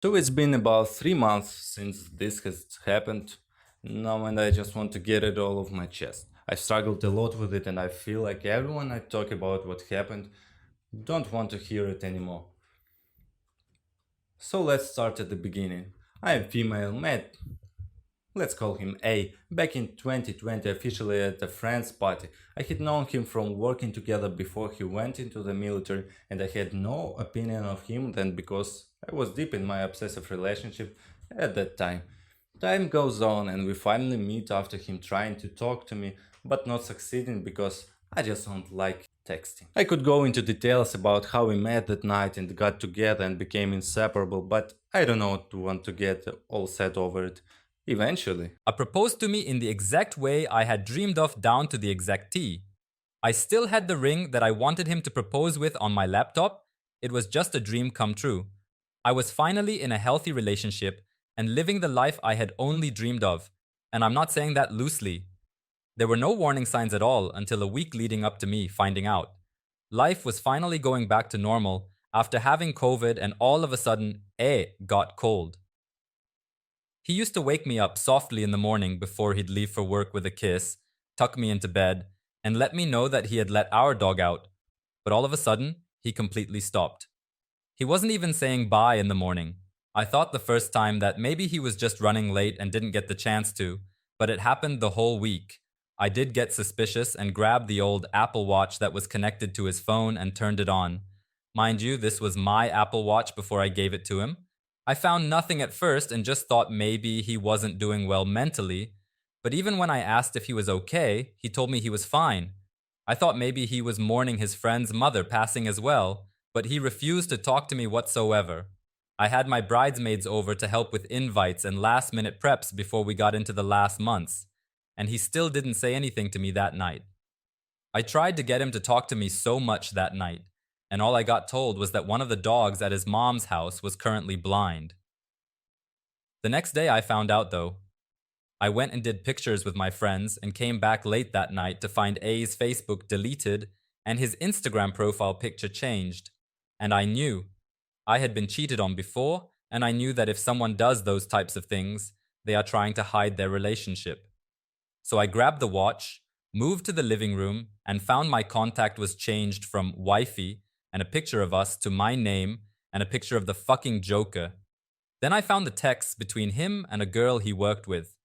So it's been about 3 months since this has happened now, and I just want to get it all off my chest. I've struggled a lot with it, and I feel like everyone I talk about what happened don't want to hear it anymore. So let's start at the beginning. I am female, met, let's call him A, back in 2020 officially at a friend's party. I had known him from working together before he went into the military, and I had no opinion of him then because I was deep in my obsessive relationship at that time. Time goes on and we finally meet after him trying to talk to me but not succeeding because I just don't like texting. I could go into details about how we met that night and got together and became inseparable, but I don't want to get all set over it. Eventually. Proposed to me in the exact way I had dreamed of down to the exact T. I still had the ring that I wanted him to propose with on my laptop. It was just a dream come true. I was finally in a healthy relationship and living the life I had only dreamed of. And I'm not saying that loosely. There were no warning signs at all until a week leading up to me finding out. Life was finally going back to normal after having COVID, and all of a sudden, got cold. He used to wake me up softly in the morning before he'd leave for work with a kiss, tuck me into bed, and let me know that he had let our dog out. But all of a sudden, he completely stopped. He wasn't even saying bye in the morning. I thought the first time that maybe he was just running late and didn't get the chance to, but it happened the whole week. I did get suspicious and grabbed the old Apple Watch that was connected to his phone and turned it on. Mind you, this was my Apple Watch before I gave it to him. I found nothing at first and just thought maybe he wasn't doing well mentally, but even when I asked if he was okay, he told me he was fine. I thought maybe he was mourning his friend's mother passing as well, but he refused to talk to me whatsoever. I had my bridesmaids over to help with invites and last minute preps before we got into the last months, and he still didn't say anything to me that night. I tried to get him to talk to me so much that night, and all I got told was that one of the dogs at his mom's house was currently blind. The next day I found out though. I went and did pictures with my friends and came back late that night to find A's Facebook deleted and his Instagram profile picture changed. And I knew. I had been cheated on before, and I knew that if someone does those types of things, they are trying to hide their relationship. So I grabbed the watch, moved to the living room, and found my contact was changed from wifey and a picture of us to my name and a picture of the fucking Joker. Then I found the texts between him and a girl he worked with.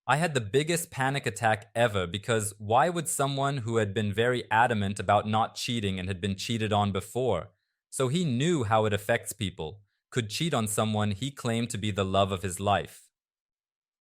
I had the biggest panic attack ever because why would someone who had been very adamant about not cheating and had been cheated on before, so he knew how it affects people, could cheat on someone he claimed to be the love of his life?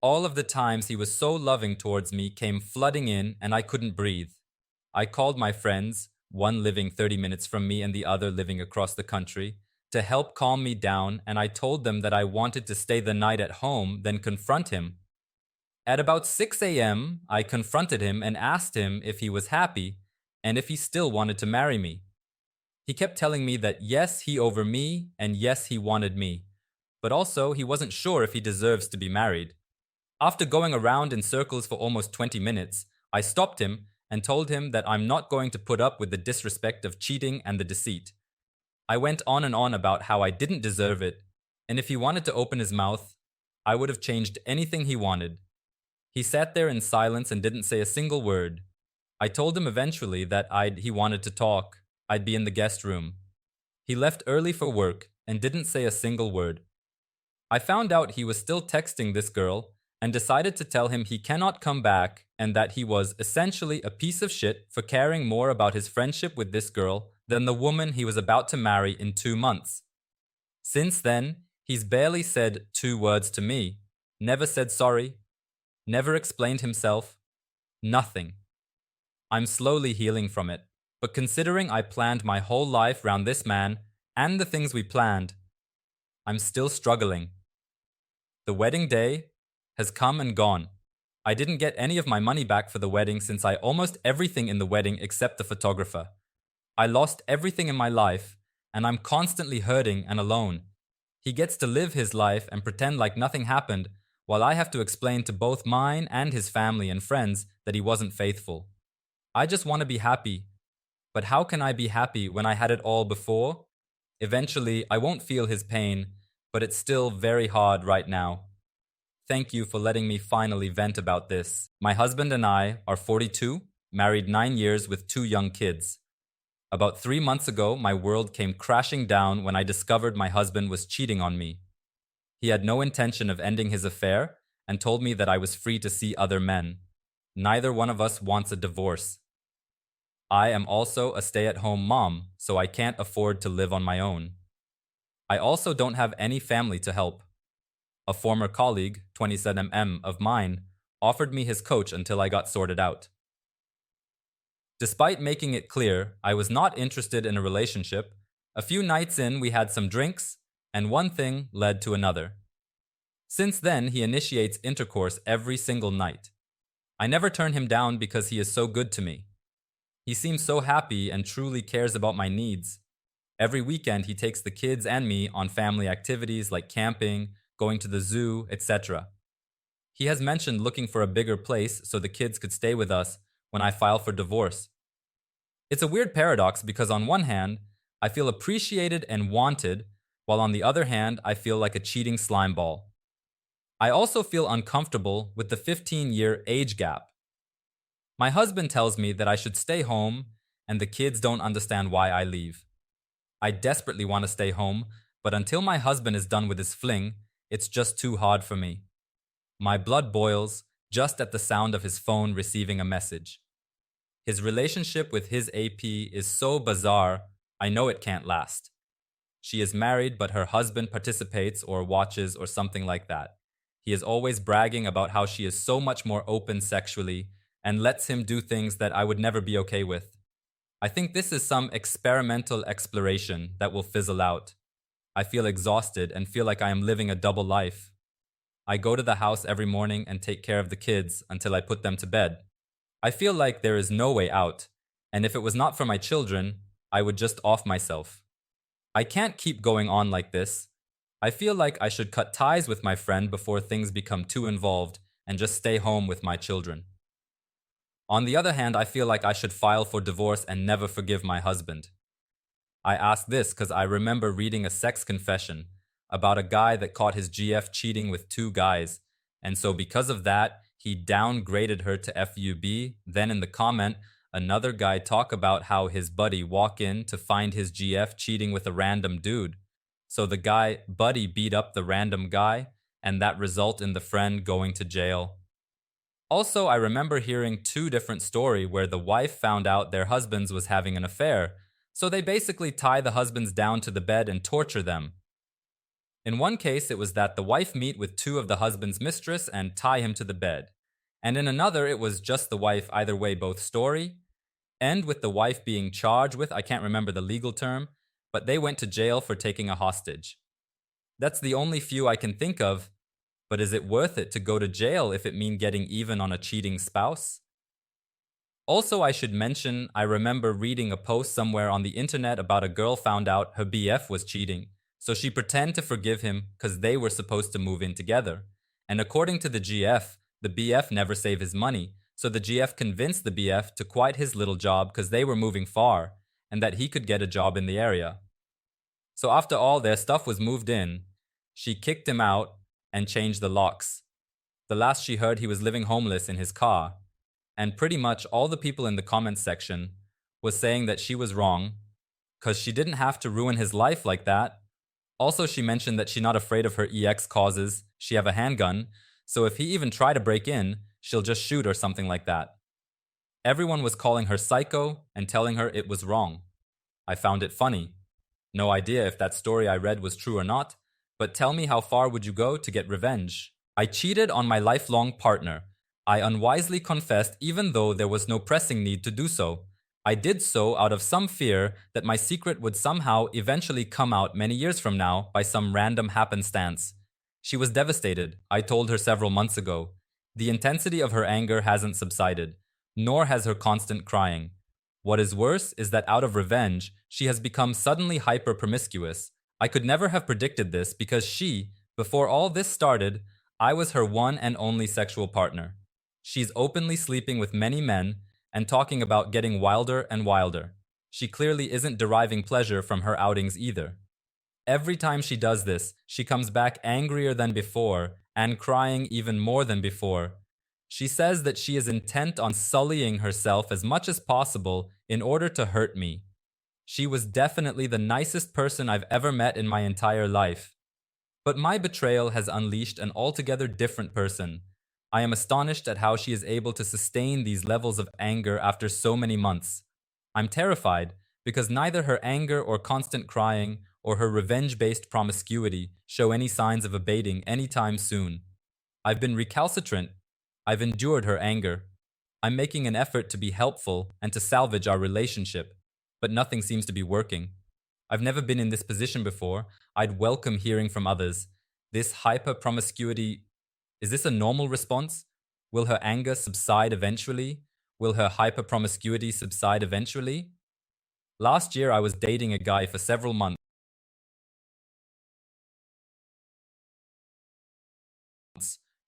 All of the times he was so loving towards me came flooding in and I couldn't breathe. I called my friends, one living 30 minutes from me and the other living across the country, to help calm me down, and I told them that I wanted to stay the night at home, then confront him. At about 6 a.m., I confronted him and asked him if he was happy and if he still wanted to marry me. He kept telling me that yes, he over me, and yes, he wanted me, but also he wasn't sure if he deserves to be married. After going around in circles for almost 20 minutes, I stopped him and told him that I'm not going to put up with the disrespect of cheating and the deceit. I went on and on about how I didn't deserve it, and if he wanted to open his mouth, I would have changed anything he wanted. He sat there in silence and didn't say a single word. I told him eventually that he wanted to talk. I'd be in the guest room. He left early for work and didn't say a single word. I found out he was still texting this girl and decided to tell him he cannot come back and that he was essentially a piece of shit for caring more about his friendship with this girl than the woman he was about to marry in 2 months. Since then, he's barely said 2 words to me, never said sorry, never explained himself, nothing. I'm slowly healing from it, but considering I planned my whole life around this man and the things we planned, I'm still struggling. The wedding day has come and gone. I didn't get any of my money back for the wedding since I almost everything in the wedding except the photographer. I lost everything in my life, and I'm constantly hurting and alone. He gets to live his life and pretend like nothing happened, while I have to explain to both mine and his family and friends that he wasn't faithful. I just want to be happy. But how can I be happy when I had it all before? Eventually, I won't feel his pain, but it's still very hard right now. Thank you for letting me finally vent about this. My husband and I are 42, married 9 years with 2 young kids. About 3 months ago, my world came crashing down when I discovered my husband was cheating on me. He had no intention of ending his affair and told me that I was free to see other men. Neither one of us wants a divorce. I am also a stay-at-home mom, so I can't afford to live on my own. I also don't have any family to help. A former colleague, 27mm of mine, offered me his coach until I got sorted out. Despite making it clear I was not interested in a relationship, a few nights in we had some drinks, and one thing led to another. Since then, he initiates intercourse every single night. I never turn him down because he is so good to me. He seems so happy and truly cares about my needs. Every weekend, he takes the kids and me on family activities like camping, going to the zoo, etc. He has mentioned looking for a bigger place so the kids could stay with us when I file for divorce. It's a weird paradox because on one hand, I feel appreciated and wanted, while on the other hand, I feel like a cheating slimeball. I also feel uncomfortable with the 15-year age gap. My husband tells me that I should stay home, and the kids don't understand why I leave. I desperately want to stay home, but until my husband is done with his fling, it's just too hard for me. My blood boils just at the sound of his phone receiving a message. His relationship with his AP is so bizarre, I know it can't last. She is married, but her husband participates or watches or something like that. He is always bragging about how she is so much more open sexually and lets him do things that I would never be okay with. I think this is some experimental exploration that will fizzle out. I feel exhausted and feel like I am living a double life. I go to the house every morning and take care of the kids until I put them to bed. I feel like there is no way out, and if it was not for my children, I would just off myself. I can't keep going on like this. I feel like I should cut ties with my friend before things become too involved and just stay home with my children. On the other hand, I feel like I should file for divorce and never forgive my husband. I ask this because I remember reading a sex confession about a guy that caught his GF cheating with 2 guys, and so because of that, he downgraded her to FUB. Then in the comment, another guy talk about how his buddy walk in to find his GF cheating with a random dude. So the guy buddy beat up the random guy, and that result in the friend going to jail. Also, I remember hearing 2 different stories where the wife found out their husbands was having an affair, so they basically tie the husbands down to the bed and torture them. In one case, it was that the wife meet with 2 of the husband's mistress and tie him to the bed. And in another, it was just the wife, either way, both story, and with the wife being charged with, I can't remember the legal term, but they went to jail for taking a hostage. That's the only few I can think of, but is it worth it to go to jail if it means getting even on a cheating spouse? Also, I should mention, I remember reading a post somewhere on the internet about a girl found out her BF was cheating, so she pretended to forgive him because they were supposed to move in together. And according to the GF, the BF never saved his money, so the GF convinced the BF to quit his little job because they were moving far, and that he could get a job in the area. So after all their stuff was moved in, she kicked him out and changed the locks. The last she heard, he was living homeless in his car, and pretty much all the people in the comments section was saying that she was wrong because she didn't have to ruin his life like that. Also, she mentioned that she's not afraid of her EX causes, she have a handgun, so if he even try to break in, she'll just shoot or something like that. Everyone was calling her psycho and telling her it was wrong. I found it funny. No idea if that story I read was true or not, but tell me, how far would you go to get revenge? I cheated on my lifelong partner. I unwisely confessed even though there was no pressing need to do so. I did so out of some fear that my secret would somehow eventually come out many years from now by some random happenstance. She was devastated, I told her several months ago. The intensity of her anger hasn't subsided, nor has her constant crying. What is worse is that out of revenge, she has become suddenly hyper-promiscuous. I could never have predicted this because before all this started, I was her one and only sexual partner. She's openly sleeping with many men and talking about getting wilder and wilder. She clearly isn't deriving pleasure from her outings either. Every time she does this, she comes back angrier than before and crying even more than before. She says that she is intent on sullying herself as much as possible in order to hurt me. She was definitely the nicest person I've ever met in my entire life. But my betrayal has unleashed an altogether different person. I am astonished at how she is able to sustain these levels of anger after so many months. I'm terrified because neither her anger or constant crying or her revenge-based promiscuity show any signs of abating anytime soon. I've been recalcitrant. I've endured her anger. I'm making an effort to be helpful and to salvage our relationship, but nothing seems to be working. I've never been in this position before. I'd welcome hearing from others. This hyper-promiscuity, is this a normal response? Will her anger subside eventually? Will her hyper-promiscuity subside eventually? Last year I was dating a guy for several months,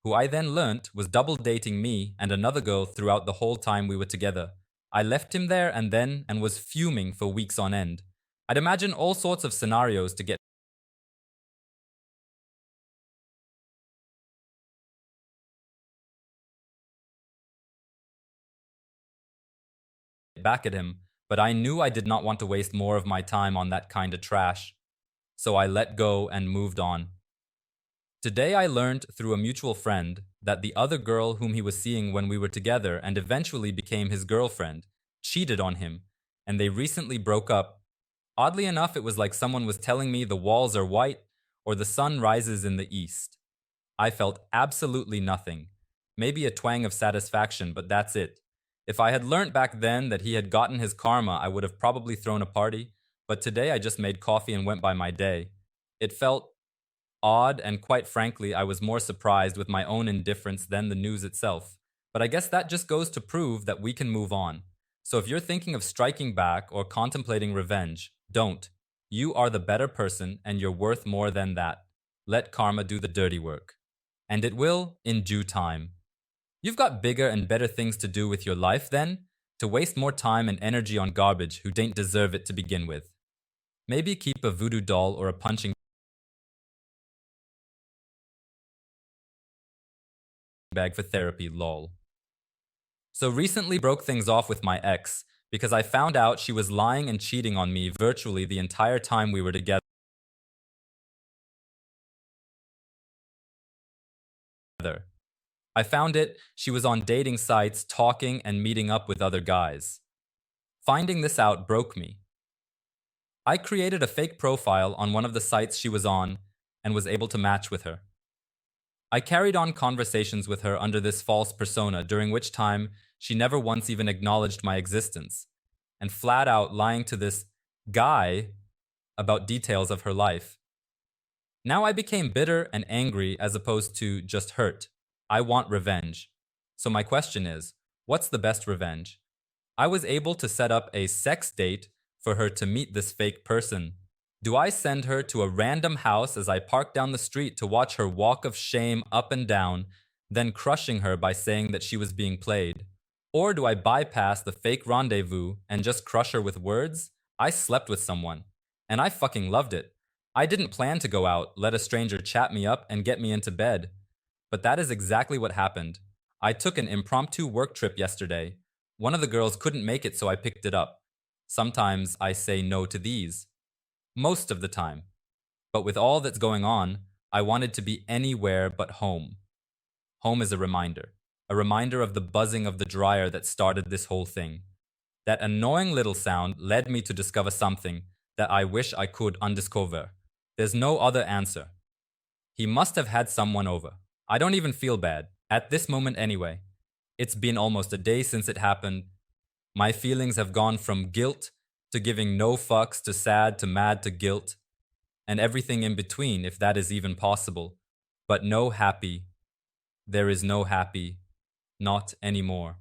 who I then learnt was double dating me and another girl throughout the whole time we were together. I left him there and then and was fuming for weeks on end. I'd imagine all sorts of scenarios to get back at him, but I knew I did not want to waste more of my time on that kind of trash. So I let go and moved on. Today I learned through a mutual friend that the other girl whom he was seeing when we were together and eventually became his girlfriend cheated on him, and they recently broke up. Oddly enough, it was like someone was telling me the walls are white or the sun rises in the east. I felt absolutely nothing. Maybe a twang of satisfaction, but that's it. If I had learnt back then that he had gotten his karma, I would have probably thrown a party, but today I just made coffee and went by my day. It felt odd, and quite frankly, I was more surprised with my own indifference than the news itself. But I guess that just goes to prove that we can move on. So if you're thinking of striking back or contemplating revenge, don't. You are the better person and you're worth more than that. Let karma do the dirty work. And it will in due time. You've got bigger and better things to do with your life then, to waste more time and energy on garbage who don't deserve it to begin with. Maybe keep a voodoo doll or a punching bag for therapy, lol. So recently broke things off with my ex because I found out she was lying and cheating on me virtually the entire time we were together. I found she was on dating sites talking and meeting up with other guys. Finding this out broke me. I created a fake profile on one of the sites she was on and was able to match with her. I carried on conversations with her under this false persona, during which time she never once even acknowledged my existence, and flat out lying to this guy about details of her life. Now I became bitter and angry as opposed to just hurt. I want revenge. So my question is, what's the best revenge? I was able to set up a sex date for her to meet this fake person. Do I send her to a random house as I park down the street to watch her walk of shame up and down, then crushing her by saying that she was being played? Or do I bypass the fake rendezvous and just crush her with words? I slept with someone, and I fucking loved it. I didn't plan to go out, let a stranger chat me up and get me into bed. But that is exactly what happened. I took an impromptu work trip yesterday. One of the girls couldn't make it, so I picked it up. Sometimes I say no to these. Most of the time. But with all that's going on, I wanted to be anywhere but home. Home is a reminder of the buzzing of the dryer that started this whole thing. That annoying little sound led me to discover something that I wish I could undiscover. There's no other answer. He must have had someone over. I don't even feel bad, at this moment anyway. It's been almost a day since it happened. My feelings have gone from guilt to giving no fucks to sad to mad to guilt, and everything in between, if that is even possible. But no happy. There is no happy. Not anymore.